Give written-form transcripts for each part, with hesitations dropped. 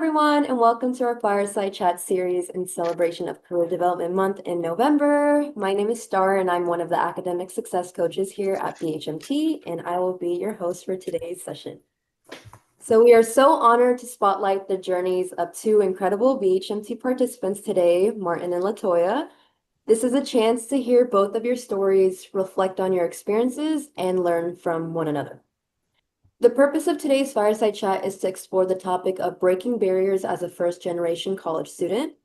everyone, and welcome to our Fireside Chat series in celebration of Career Development Month in November. My name is Star, and I'm one of the academic success coaches here at BHMT, and I will be your host for today's session. So we are so honored to spotlight the journeys of two incredible BHMT participants today, Martin and Latoya. This is a chance to hear both of your stories, reflect on your experiences, and learn from one another. The purpose of today's fireside chat is to explore the topic of breaking barriers as a first-generation college student.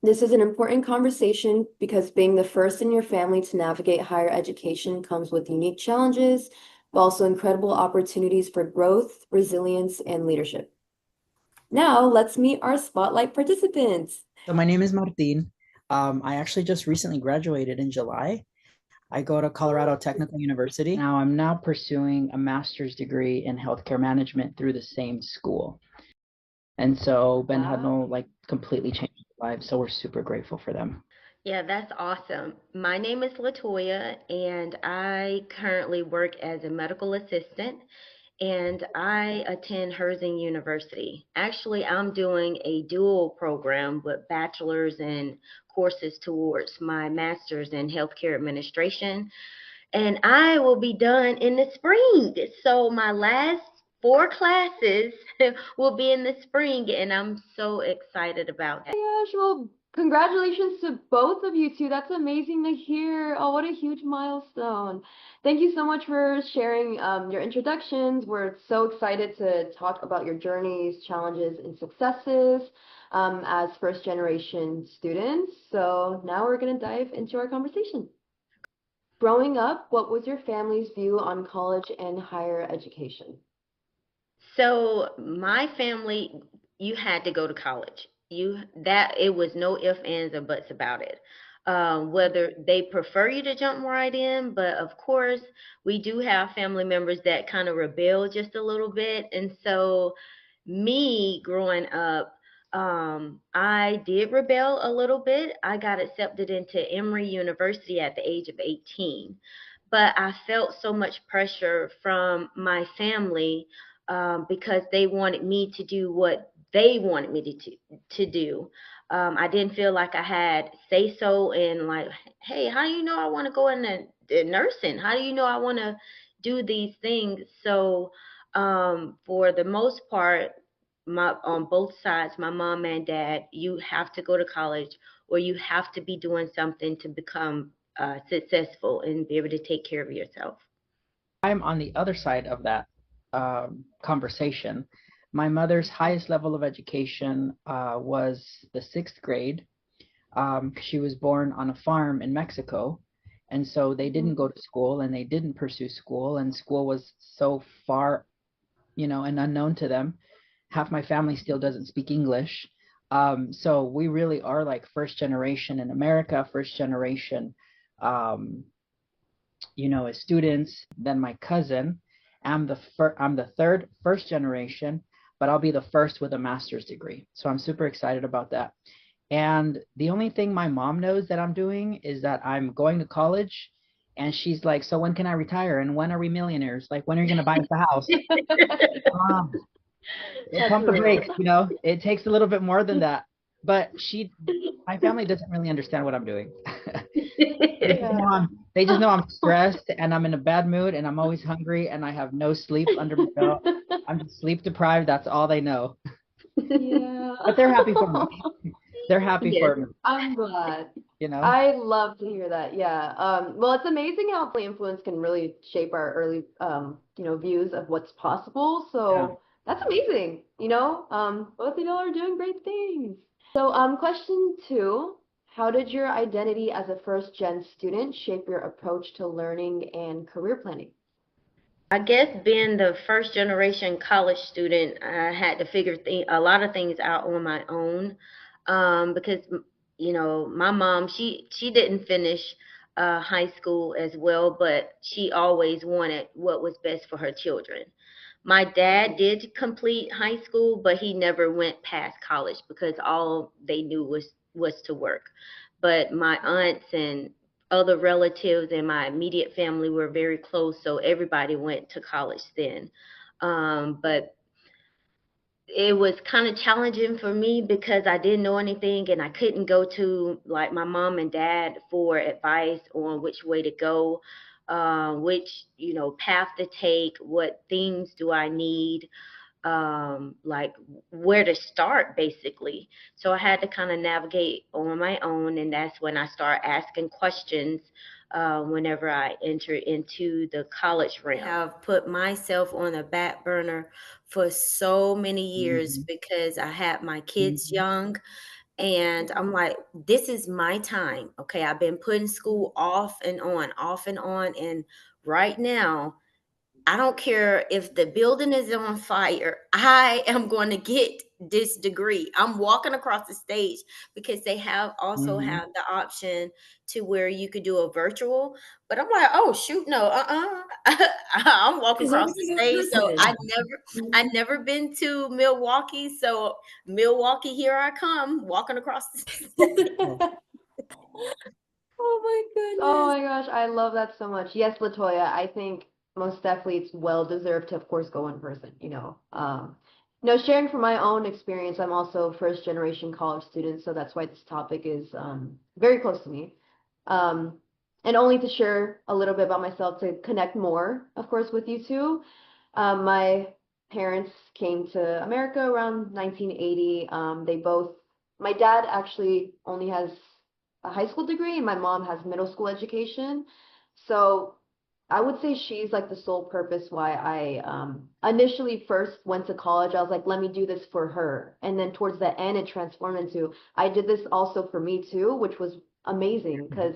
This is an important conversation because being the first in your family to navigate higher education comes with unique challenges, but also incredible opportunities for growth, resilience, and leadership. Now, let's meet our spotlight participants. So my name is Martin. I actually just recently graduated in July. I go to Colorado Technical University. Now I'm now pursuing a master's degree in healthcare management through the same school. And so Ben Hudnall completely changed my life. So we're super grateful for them. Yeah, that's awesome. My name is Latoya, and I currently work as a medical assistant, and I attend Herzing University. Actually, I'm doing a dual program with bachelor's and courses towards my master's in healthcare administration, and I will be done in the spring. So my last 4 classes will be in the spring, and I'm so excited about that. Oh my gosh, well, congratulations to both of you two. That's amazing to hear. Oh, what a huge milestone. Thank you so much for sharing your introductions. We're so excited to talk about your journeys, challenges, and successes as first generation students. So now we're going to dive into our conversation. Growing up, what was your family's view on college and higher education? So my family, you had to go to college. It was no ifs, ands, or buts about it. Whether they prefer you to jump right in, but of course we do have family members that kind of rebel just a little bit. And so me growing up, I did rebel a little bit. I got accepted into Emory University at the age of 18, but I felt so much pressure from my family because they wanted me to do what they wanted me to do. I didn't feel like I had say so in like, hey, how do you know I want to go into nursing? How do you know I want to do these things? So for the most part, my on both sides, my mom and dad, you have to go to college or you have to be doing something to become successful and be able to take care of yourself. I'm on the other side of that conversation. My mother's highest level of education was the sixth grade. She was born on a farm in Mexico. And so they didn't go to school and they didn't pursue school, and school was so far, and unknown to them. Half my family still doesn't speak English. So we really are like first generation in America, first generation, um, as students. Then my cousin, I'm the third first generation, but I'll be the first with a master's degree. So I'm super excited about that. And the only thing my mom knows that I'm doing is that I'm going to college. And she's like, so when can I retire? And when are we millionaires? Like, when are you going to buy us a house? Mom, pump the brakes, it takes a little bit more than that. But my family doesn't really understand what I'm doing. They just know I'm stressed and I'm in a bad mood and I'm always hungry and I have no sleep under my belt. I'm just sleep deprived. That's all they know. Yeah. But they're happy for me. They're happy Yes. for me. I'm glad. You know? I love to hear that. Yeah. Well, it's amazing how family influence can really shape our early, views of what's possible. Yeah. So that's amazing. Both of y'all are doing great things. So, question two, how did your identity as a first gen student shape your approach to learning and career planning? I guess being the first generation college student, I had to figure a lot of things out on my own because my mom she didn't finish high school as well, but she always wanted what was best for her children. My dad did complete high school, but he never went past college because all they knew was to work. But my aunts and other relatives and my immediate family were very close, so everybody went to college then. But it was kind of challenging for me because I didn't know anything and I couldn't go to like my mom and dad for advice on which way to go, which, path to take, what things do I need, like where to start basically. So I had to kind of navigate on my own, and that's when I start asking questions whenever I enter into the college realm. I have put myself on a back burner for so many years Mhm. because I had my kids Mhm. young, and I'm like, this is my time. Okay, I've been putting school off and on, and right now I don't care if the building is on fire. I am going to get this degree. I'm walking across the stage because they Mhm. have the option to where you could do a virtual. But I'm like, oh shoot, no, I'm walking Because we're across gonna the go in stage. So person. I never been to Milwaukee. So Milwaukee, here I come, walking across the stage. Oh, Oh my goodness. Oh my gosh, I love that so much. Yes, Latoya, I think most definitely it's well deserved to, of course, go in person, you know. Sharing from my own experience, I'm also a first generation college student, so that's why this topic is very close to me. Um, and only to share a little bit about myself to connect more, of course, with you two. My parents came to America around 1980. My dad actually only has a high school degree and my mom has middle school education. So I would say she's like the sole purpose why I initially first went to college. I was like, let me do this for her. And then towards the end, it transformed into I did this also for me too, which was amazing because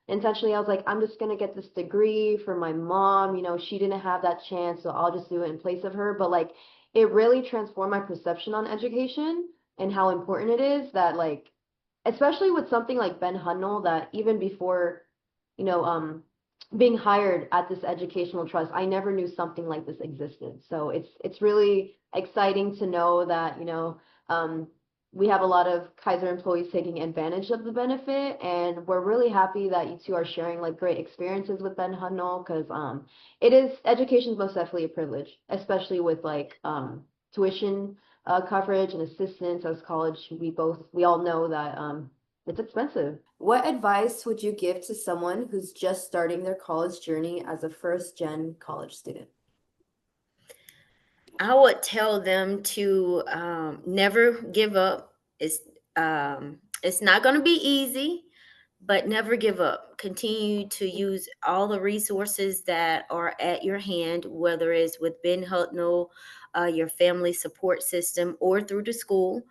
intentionally I was like, I'm just gonna get this degree for my mom. She didn't have that chance, so I'll just do it in place of her. But like, it really transformed my perception on education and how important it is that like especially with something like Ben Hudnall that even before, you know, being hired at this educational trust, I never knew something like this existed. So it's really exciting to know that, we have a lot of Kaiser employees taking advantage of the benefit, and we're really happy that you two are sharing like great experiences with Ben Hudnall because it is education is most definitely a privilege, especially with like tuition coverage and assistance as college. We all know that it's expensive. What advice would you give to someone who's just starting their college journey as a first gen college student? I would tell them to never give up. It's not going to be easy, but never give up. Continue to use all the resources that are at your hand, whether it's with Ben Hutnell, your family support system, or through the school.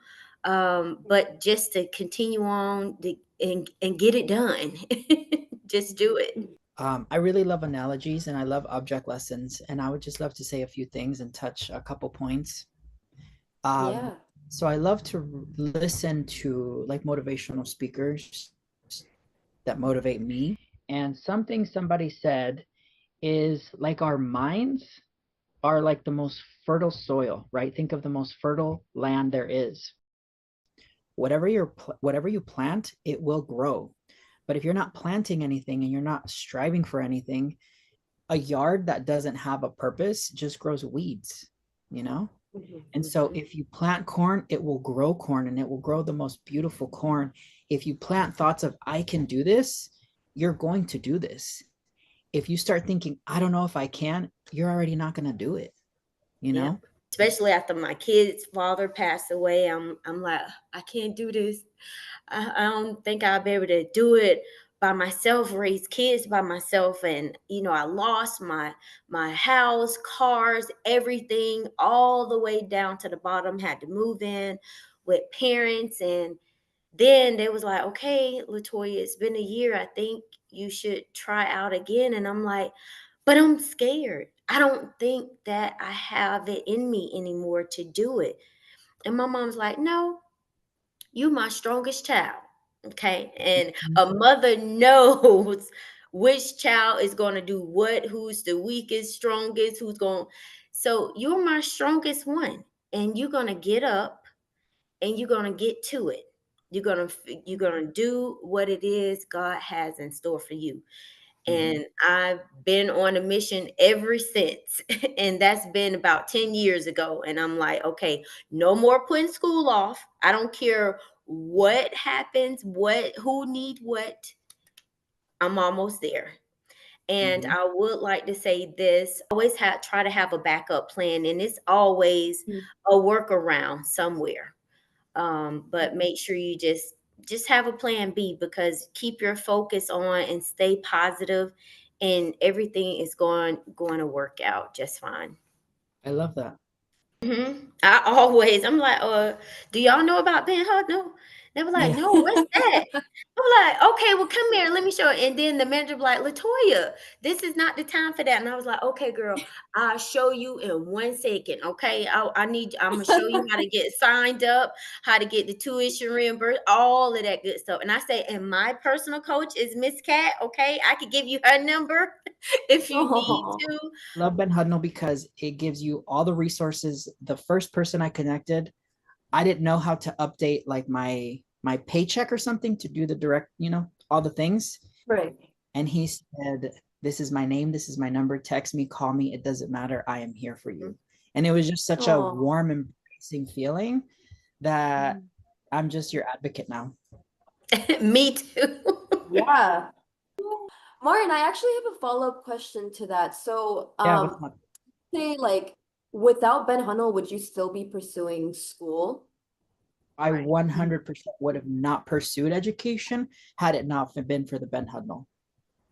But just to continue on and get it done. Just do it. I really love analogies and I love object lessons, and I would just love to say a few things and touch a couple points. Um, Yeah. so I love to listen to like motivational speakers that motivate me. And something somebody said is like our minds are like the most fertile soil, right? Think of the most fertile land there is. Whatever you plant, it will grow. But if you're not planting anything and you're not striving for anything, a yard that doesn't have a purpose just grows weeds, you know? And so if you plant corn, it will grow corn and it will grow the most beautiful corn. If you plant thoughts of, I can do this, you're going to do this. If you start thinking, I don't know if I can, you're already not going to do it, you Yep. know? Especially after my kid's father passed away, I'm like, I can't do this. I don't think I'll be able to do it by myself, raise kids by myself. And I lost my house, cars, everything, all the way down to the bottom. Had to move in with parents, and then they was like, okay, Latoya, it's been a year. I think you should try out again. And I'm like, but I'm scared. I don't think that I have it in me anymore to do it. And my mom's like, no, you my strongest child. Okay. And a mother knows which child is going to do what, who's the weakest, strongest, who's going. So you're my strongest one. And you're going to get up and you're going to get to it. You're going to do what it is God has in store for you. And I've been on a mission ever since. And that's been about 10 years ago. And I'm like, okay, no more putting school off. I don't care what happens, who need what. I'm almost there. And Mhm. I would like to say this, always try to have a backup plan, and it's always Mm. a workaround somewhere. But make sure you just have a plan B, because keep your focus on and stay positive, and everything is going to work out just fine. I love that. I'm like, do y'all know about Ben Hudno? They were like, Yeah. no, what's that? I'm like, okay, well, come here, let me show it. And then the manager be like, Latoya, this is not the time for that. And I was like, okay, girl, I'll show you in 1 second. Okay, I'm gonna show you how to get signed up, how to get the tuition reimbursed, all of that good stuff. And I say, and my personal coach is Miss Cat. Okay, I could give you her number if you need Oh, to. Love Ben Hudnall because it gives you all the resources. The first person I connected, I didn't know how to update like my paycheck or something to do the direct, all the things. right. And he said, "This is my name, this is my number. Text me, call me. It doesn't matter. I am here for you." And it was just such a Oh, warm, embracing feeling that I'm just your advocate now. Me too. yeah. Martin, I actually have a follow-up question to that. So, Yeah, what's up? say like without Ben Hunnell, would you still be pursuing school? I Right. 100% would have not pursued education had it not been for the Ben Hudnall.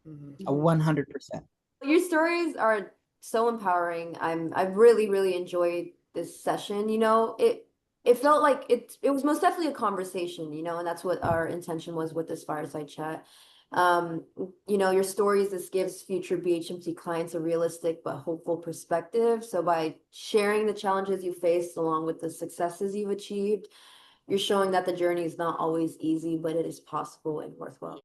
Mhm. A 100%. Your stories are so empowering. I've really, really enjoyed this session. It felt like it was most definitely a conversation, and that's what our intention was with this fireside chat. Um, your stories, this gives future BHMT clients a realistic but hopeful perspective. So by sharing the challenges you faced along with the successes you've achieved, you're showing that the journey is not always easy, but it is possible and worthwhile.